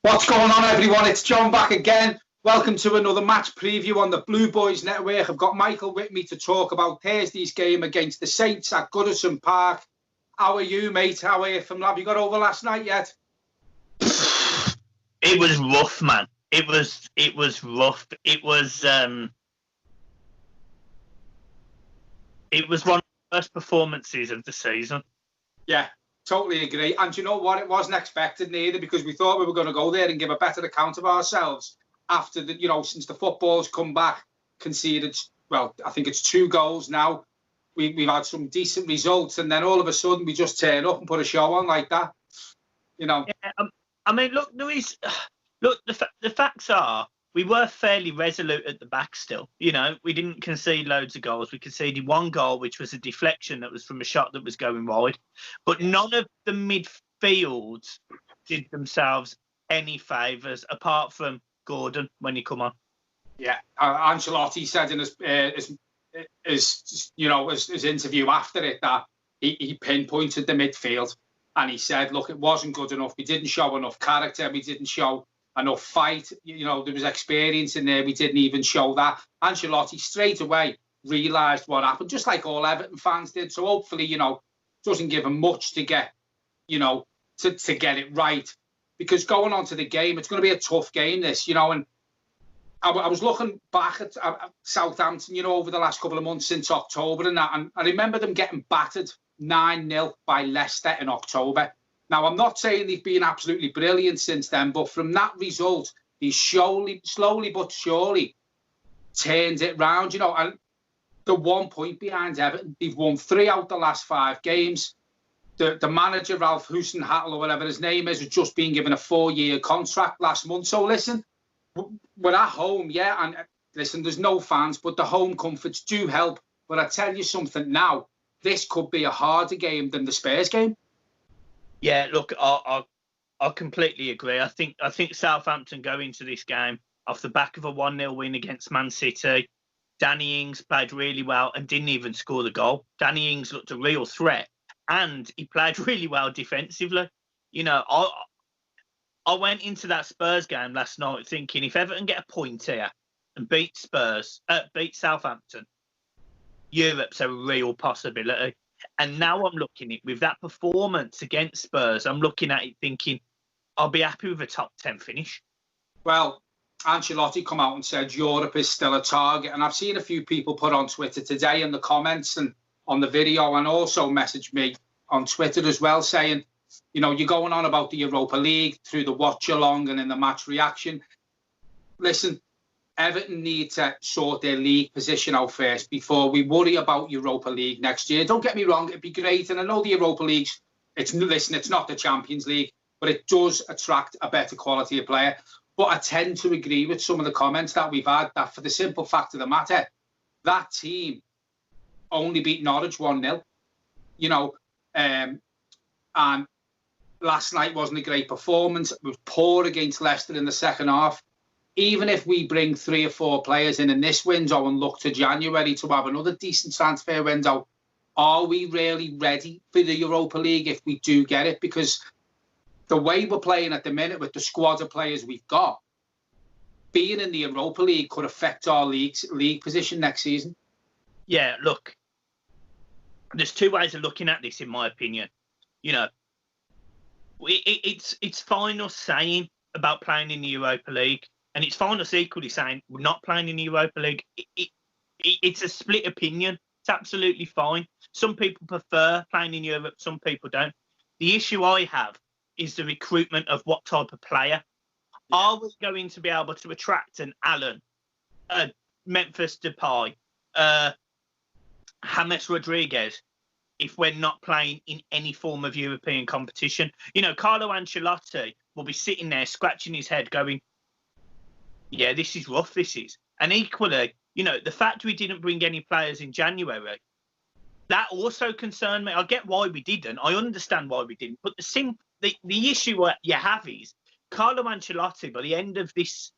What's going on, everyone? It's John back again. Welcome to another match preview on the Blue Boys Network. I've got Michael with me to talk about Thursday's game against the Saints at Goodison Park. How are you, mate? How are you from Lab? You got over last night yet? It was rough, man. It was rough. It was one of the worst performances of the season. Yeah, totally agree. And you know what? It wasn't expected neither, because we thought we were going to go there and give a better account of ourselves after the, since the football's come back, conceded, well, I think it's 2 goals now. We've had some decent results, and then all of a sudden we just turn up and put a show on like that. Yeah, I mean, look, Louise, the facts are we were fairly resolute at the back still. We didn't concede loads of goals. We conceded 1 goal, which was a deflection that was from a shot that was going wide. But none of the midfields did themselves any favours, apart from Gordon when he come on. Yeah, Ancelotti said in his interview after it that he pinpointed the midfield, and he said, look, it wasn't good enough. We didn't show enough character. We didn't show enough fight. There was experience in there. We didn't even show that. Ancelotti straight away realised what happened, just like all Everton fans did. So hopefully, doesn't give him much to get, to get it right. Because going on to the game, it's going to be a tough game, this, and I was looking back at Southampton, over the last couple of months since October and that, and I remember them getting battered 9-0 by Leicester in October. Now, I'm not saying they've been absolutely brilliant since then, but from that result, they slowly but surely turned it round, and the 1 point behind Everton. They've won 3 out the last 5 games. The manager, Ralph Husenhattel, or whatever his name is, has just been given a 4-year contract last month. So listen, we're at home, yeah, and listen, there's no fans, but the home comforts do help. But I tell you something now, this could be a harder game than the Spurs game. Yeah, look, I completely agree. I think Southampton go into this game off the back of a 1-0 win against Man City. Danny Ings played really well and didn't even score the goal. Danny Ings looked a real threat, and he played really well defensively. I went into that Spurs game last night thinking if Everton get a point here and beat Southampton, Europe's a real possibility. And now I'm looking at it with that performance against Spurs. I'm looking at it thinking I'll be happy with a top 10 finish. Well, Ancelotti come out and said Europe is still a target. And I've seen a few people put on Twitter today in the comments and on the video, and also messaged me on Twitter as well, saying, you're going on about the Europa League through the watch along and in the match reaction. Listen, Everton need to sort their league position out first before we worry about Europa League next year. Don't get me wrong, it'd be great. And I know the Europa League's, it's not the Champions League, but it does attract a better quality of player. But I tend to agree with some of the comments that we've had, that for the simple fact of the matter, that team only beat Norwich 1-0, and last night wasn't a great performance. It was poor against Leicester in the second half. Even if we bring 3 or 4 players in this window and look to January to have another decent transfer window, are we really ready for the Europa League if we do get it? Because the way we're playing at the minute with the squad of players we've got, being in the Europa League could affect our league position next season. Yeah, look, there's 2 ways of looking at this, in my opinion. It's fine us saying about playing in the Europa League, and it's fine us equally saying we're not playing in the Europa League. It's a split opinion. It's absolutely fine. Some people prefer playing in Europe, some people don't. The issue I have is the recruitment of what type of player. Yeah. Are we going to be able to attract an Allen, Memphis Depay, James Rodriguez, if we're not playing in any form of European competition? Carlo Ancelotti will be sitting there scratching his head going, yeah, this is rough, this is. And equally, the fact we didn't bring any players in January, that also concerned me. I get why we didn't. I understand why we didn't. But the issue you have is Carlo Ancelotti, by the end of this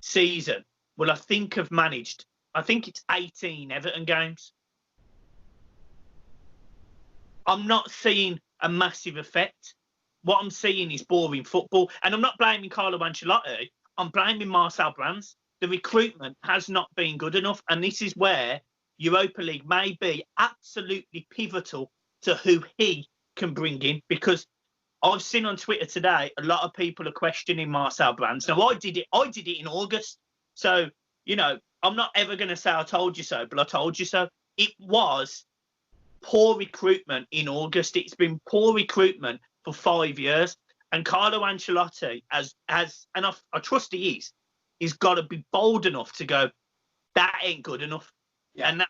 season, will, I think, have managed, I think it's 18 Everton games. I'm not seeing a massive effect. what I'm seeing is boring football. And I'm not blaming Carlo Ancelotti. I'm blaming Marcel Brands. The recruitment has not been good enough. And this is where Europa League may be absolutely pivotal to who he can bring in. Because I've seen on Twitter today, a lot of people are questioning Marcel Brands. Now, I did it in August. So, you know, I'm not ever going to say I told you so, but I told you so. It was poor recruitment in August. It's been poor recruitment for 5 years. And Carlo Ancelotti, and I trust he is, he's got to be bold enough to go, that ain't good enough. Yeah. And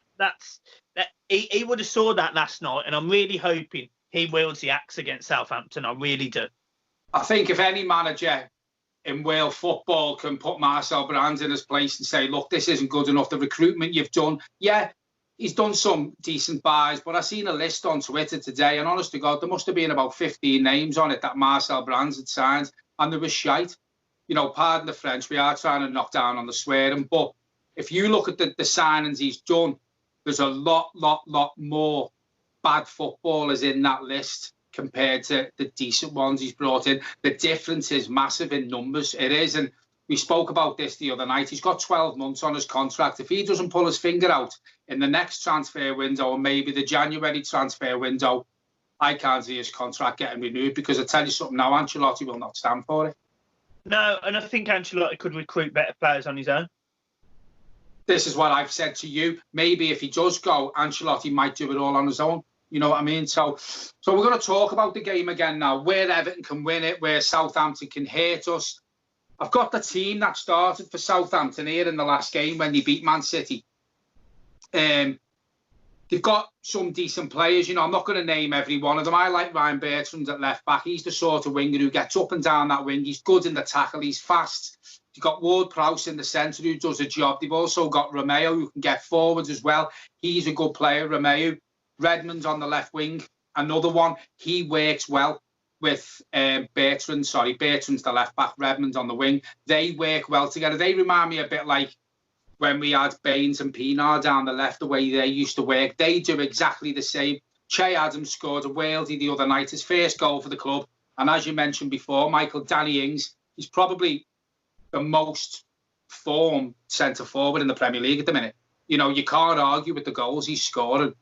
he would have saw that last night. And I'm really hoping he wields the axe against Southampton. I really do. I think if any manager in Wales football can put Marcel Brands in his place and say, look, this isn't good enough. The recruitment you've done, yeah, he's done some decent buys, but I seen a list on Twitter today, and honest to God, there must have been about 15 names on it that Marcel Brands had signed, and there was shite. You know, pardon the French, we are trying to knock down on the swearing, but if you look at the signings he's done, there's a lot more bad footballers in that list compared to the decent ones he's brought in. The difference is massive in numbers. It is, and we spoke about this the other night. He's got 12 months on his contract. If he doesn't pull his finger out in the next transfer window, or maybe the January transfer window, I can't see his contract getting renewed, because I tell you something now, Ancelotti will not stand for it. No, and I think Ancelotti could recruit better players on his own. This is what I've said to you. Maybe if he does go, Ancelotti might do it all on his own. You know what I mean? So we're going to talk about the game again now, where Everton can win it, where Southampton can hurt us. I've got the team that started for Southampton here in the last game when they beat Man City. They've got some decent players. You know, I'm not going to name every one of them. I like Ryan Bertrand at left back. He's the sort of winger who gets up and down that wing. He's good in the tackle. He's fast. You've got Ward-Prowse in the centre who does a job. They've also got Romeo who can get forwards as well. He's a good player, Romeo. Redmond's on the left wing, another one. He works well with Bertrand. Sorry, Bertrand's the left back, Redmond's on the wing. They work well together. They remind me a bit like when we had Baines and Pienaar down the left, the way they used to work. They do exactly the same. Che Adams scored a worldie the other night, his first goal for the club. And as you mentioned before, Michael, Danny Ings, he's probably the most formed centre-forward in the Premier League at the minute. You know, you can't argue with the goals he's scoring.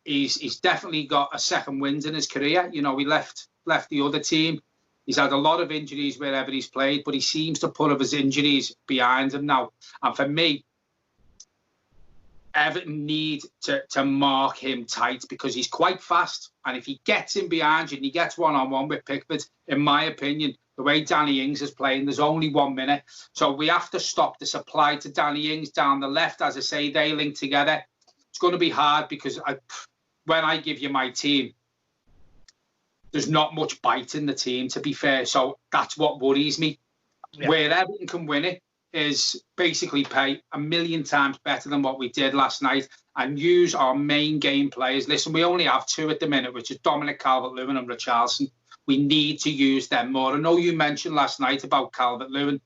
He's definitely got a second wind in his career. You know, he left the other team. He's had a lot of injuries wherever he's played, but he seems to put his injuries behind him now. And for me, Everton need to mark him tight, because he's quite fast. And if he gets in behind you and he gets one-on-one with Pickford, in my opinion, the way Danny Ings is playing, there's only 1 minute. So we have to stop the supply to Danny Ings down the left. As I say, they link together. It's going to be hard, because when I give you my team, there's not much bite in the team, to be fair. So that's what worries me. Yeah. Where Everton can win it is basically play 1,000,000 times better than what we did last night and use our main game players. Listen, we only have 2 at the minute, which is Dominic Calvert-Lewin and Richarlison. We need to use them more. I know you mentioned last night about Calvert-Lewin.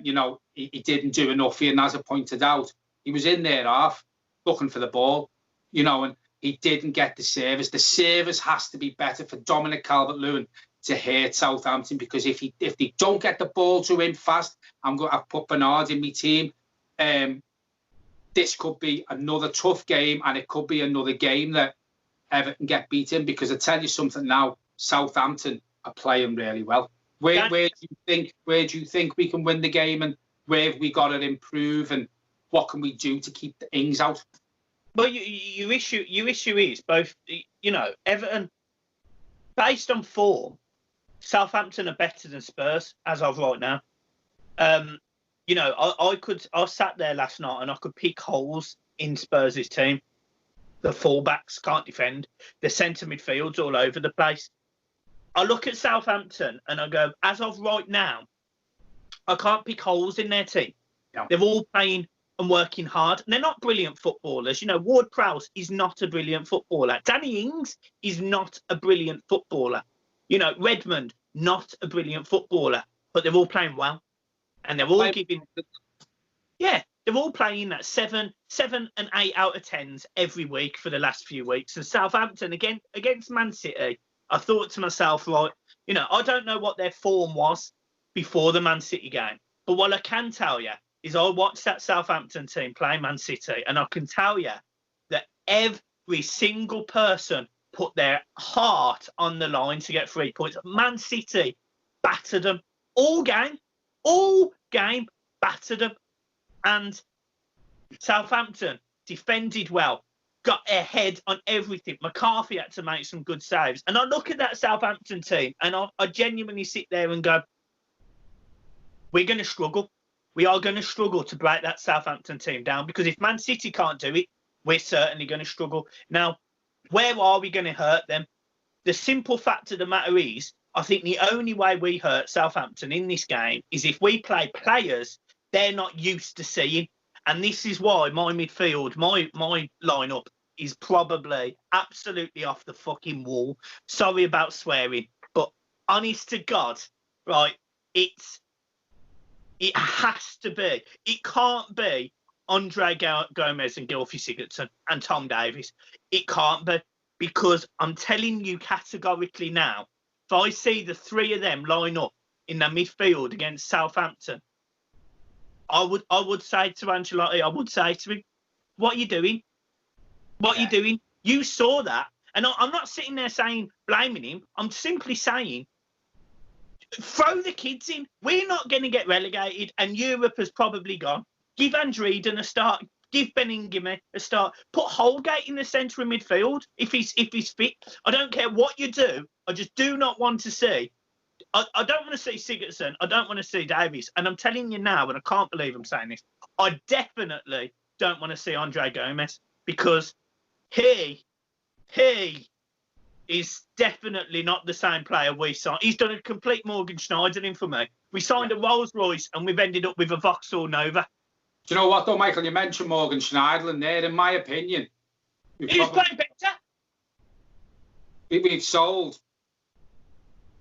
You know, he didn't do enough here, and as I pointed out, he was in there half looking for the ball, you know, and he didn't get the service. The service has to be better for Dominic Calvert-Lewin to hurt Southampton, because if they don't get the ball to him fast, I've put Bernard in my team. This could be another tough game, and it could be another game that Everton get beaten, because I tell you something now, Southampton are playing really well. Where do you think we can win the game, and where have we got to improve, and what can we do to keep the Ings out? Well, your issue is both. You know, Everton, based on form, Southampton are better than Spurs as of right now. You know, I sat there last night and I could pick holes in Spurs' team. The fullbacks can't defend. The centre midfield's all over the place. I look at Southampton and I go, as of right now, I can't pick holes in their team. Yeah. They're all playing and working hard. And they're not brilliant footballers. You know, Ward-Prowse is not a brilliant footballer. Danny Ings is not a brilliant footballer. You know, Redmond, not a brilliant footballer. But they're all playing well. And they're all giving... Yeah, they're all playing at 7 and 8 out of 10s every week for the last few weeks. And Southampton, again, against Man City, I thought to myself, right, You know, I don't know what their form was before the Man City game, but what I can tell you is I watched that Southampton team play Man City, and I can tell you that every single person put their heart on the line to get 3 points. Man City battered them all game, battered them. And Southampton defended well, got ahead on everything. McCarthy had to make some good saves. And I look at that Southampton team and I genuinely sit there and go, we're going to struggle. We are going to struggle to break that Southampton team down, because if Man City can't do it, we're certainly going to struggle. Now, where are we going to hurt them? The simple fact of the matter is, I think the only way we hurt Southampton in this game is if we play players they're not used to seeing. And this is why my midfield, my lineup is probably absolutely off the fucking wall. Sorry about swearing, but honest to God, right, it has to be. It can't be Andre Gomez and Gylfi Sigurdsson and Tom Davies. It can't be, because I'm telling you categorically now, if I see the three of them line up in the midfield against Southampton, I would say to Ancelotti, I would say to him, what are you doing? What are you doing? You saw that. And I'm not sitting there saying, blaming him. I'm simply saying, throw the kids in. We're not going to get relegated, and Europe has probably gone. Give Andreden a start. Give Beningame a start. Put Holgate in the centre of midfield if he's fit. I don't care what you do. I just do not want to see. I don't want to see Sigurdsson. I don't want to see Davies. And I'm telling you now, and I can't believe I'm saying this, I definitely don't want to see Andre Gomez, because he is definitely not the same player we signed. He's done a complete Morgan Schneiderling for me. We signed a Rolls Royce and we've ended up with a Vauxhall Nova. Do you know what, though, Michael? You mentioned Morgan Schneiderlin there. In my opinion, he's playing better. We've sold.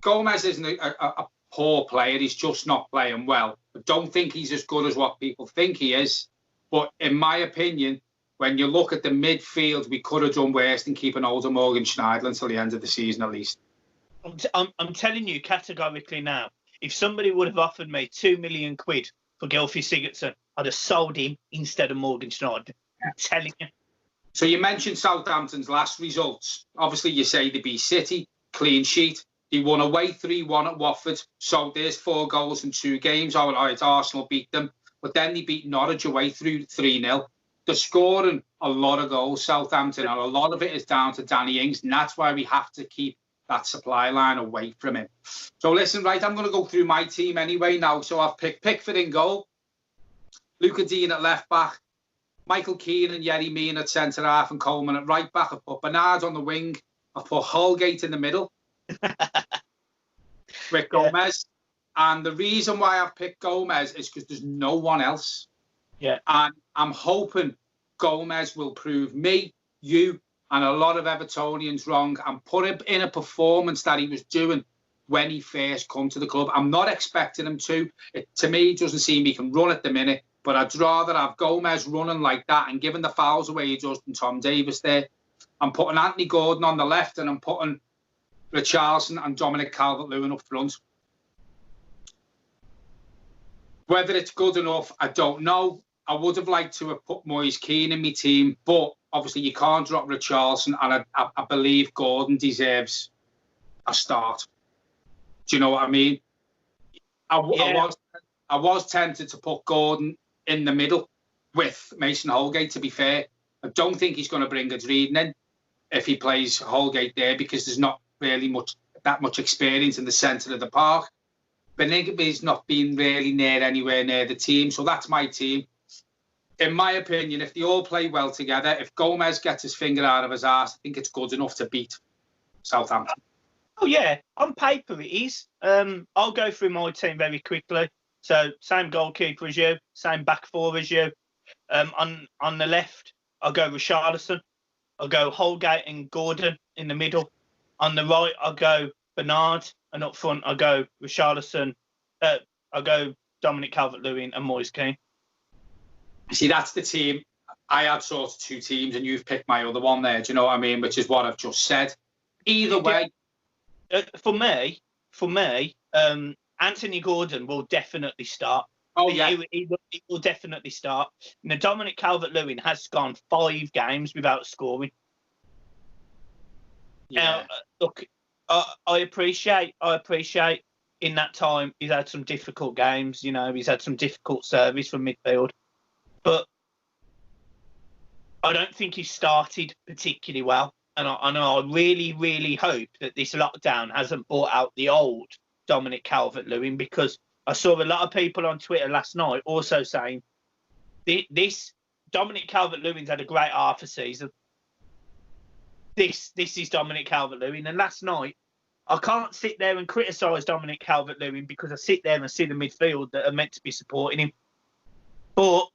Gomez isn't a poor player. He's just not playing well. I don't think he's as good as what people think he is. But in my opinion, when you look at the midfield, we could have done worse than keeping older Morgan Schneiderlin until the end of the season, at least. I'm telling you categorically now, if somebody would have offered me £2 million for Gylfi Sigurdsson, I'd have sold him instead of Morgan Schneiderlin. I'm telling you. So you mentioned Southampton's last results. Obviously, you say they beat City, clean sheet. They won away 3-1 at Watford. So there's 4 goals in 2 games. All right, Arsenal beat them. But then they beat Norwich away through 3-0. They're scoring a lot of goals, Southampton, and a lot of it is down to Danny Ings, and that's why we have to keep that supply line away from him. So listen, right, I'm going to go through my team anyway now. So I've picked Pickford in goal, Luca Dean at left back, Michael Keane and Yerry Mean at centre half, and Coleman at right back. I've put Bernard on the wing. I've put Holgate in the middle with Gomez. And the reason why I've picked Gomez is because there's no one else. Yeah. And I'm hoping Gomez will prove me, you, and a lot of Evertonians wrong and put him in a performance that he was doing when he first come to the club. I'm not expecting him to. To me, it doesn't seem he can run at the minute, but I'd rather have Gomez running like that and giving the fouls away he does than Tom Davies there. I'm putting Anthony Gordon on the left, and I'm putting Richarlison and Dominic Calvert-Lewin up front. Whether it's good enough, I don't know. I would have liked to have put Moise Keane in my team, but obviously you can't drop Richarlison, and I believe Gordon deserves a start. Do you know what I mean? I was tempted to put Gordon in the middle with Mason Holgate, to be fair. I don't think he's going to bring Adrian in if he plays Holgate there, because there's not really that much experience in the centre of the park. Beningme's not been really anywhere near the team, so that's my team. In my opinion, if they all play well together, if Gomez gets his finger out of his arse, I think it's good enough to beat Southampton. Oh, yeah. On paper, it is. I'll go through my team very quickly. So, same goalkeeper as you, same back four as you. On the left, I'll go Richarlison. I'll go Holgate and Gordon in the middle. On the right, I'll go Bernard. And up front, I'll go Richarlison. I'll go Dominic Calvert-Lewin and Moise Keane. See, that's the team. I had sort of 2 teams, and you've picked my other one there. Do you know what I mean? Which is what I've just said. Either way. For me, for me, Anthony Gordon will definitely start. Oh, yeah. He will definitely start. Now, Dominic Calvert-Lewin has gone 5 games without scoring. Yeah. Look, I appreciate in that time he's had some difficult games. You know, he's had some difficult service from midfield. But I don't think he started particularly well. And I really, really hope that this lockdown hasn't brought out the old Dominic Calvert-Lewin, because I saw a lot of people on Twitter last night also saying this Dominic Calvert-Lewin's had a great half a season. This is Dominic Calvert-Lewin. And last night, I can't sit there and criticise Dominic Calvert-Lewin because I sit there and see the midfield that are meant to be supporting him. But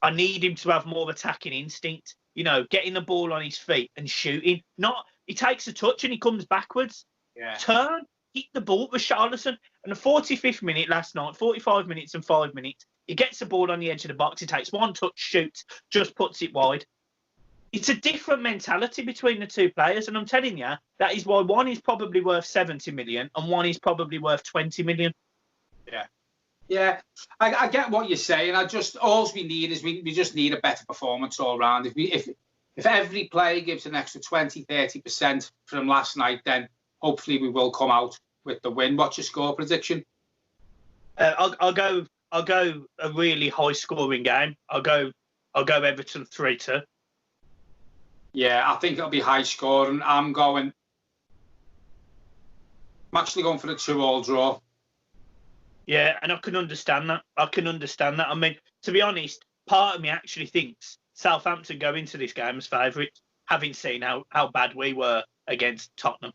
I need him to have more attacking instinct. You know, getting the ball on his feet and shooting. Not he takes a touch and he comes backwards. Yeah. Turn, hit the ball with Charlison. And the 45th minute last night, 45 minutes and 5 minutes, he gets the ball on the edge of the box. He takes one touch, shoots, just puts it wide. It's a different mentality between the two players. And I'm telling you, that is why one is probably worth 70 million and one is probably worth 20 million. Yeah. Yeah, I get what you're saying. All we need is we just need a better performance all round. If every player gives an extra 20-30% from last night, then hopefully we will come out with the win. What's your score prediction? I'll go a really high scoring game. I'll go Everton 3-2. Yeah, I think it'll be high scoring. I'm actually going for a 2-2 draw. Yeah, and I can understand that. I mean, to be honest, part of me actually thinks Southampton go into this game as favourites, having seen how bad we were against Tottenham.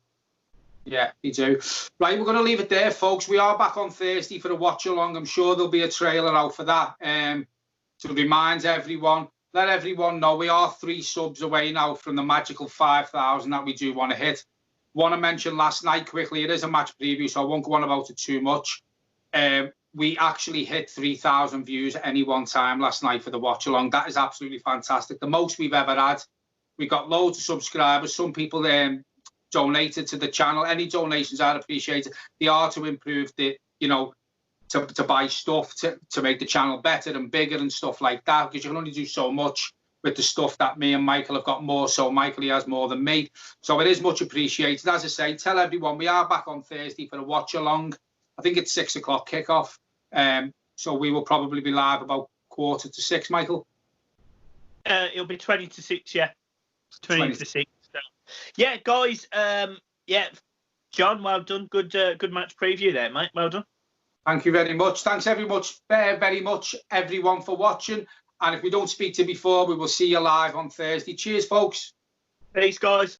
Yeah, me too. Right, we're going to leave it there, folks. We are back on Thursday for a watch-along. I'm sure there'll be a trailer out for that. To remind everyone, let everyone know we are 3 subs away now from the magical 5,000 that we do want to hit. Want to mention last night quickly, it is a match preview, so I won't go on about it too much. We actually hit 3,000 views at any one time last night for the watch along. That is absolutely fantastic. The most we've ever had. We got loads of subscribers. Some people donated to the channel. Any donations are appreciated. They are to improve the, to buy stuff to make the channel better and bigger and stuff like that, because you can only do so much with the stuff that me and Michael have got more. So Michael, he has more than me. So it is much appreciated. As I say, tell everyone we are back on Thursday for a watch along. I think it's 6 o'clock kickoff. So we will probably be live about 5:45, Michael. It'll be 20 to 6, yeah. 20 to 6. So. Yeah, guys. Yeah, John, well done. Good match preview there, mate. Well done. Thank you very much. Thanks very much, everyone, for watching. And if we don't speak to you before, we will see you live on Thursday. Cheers, folks. Peace, guys.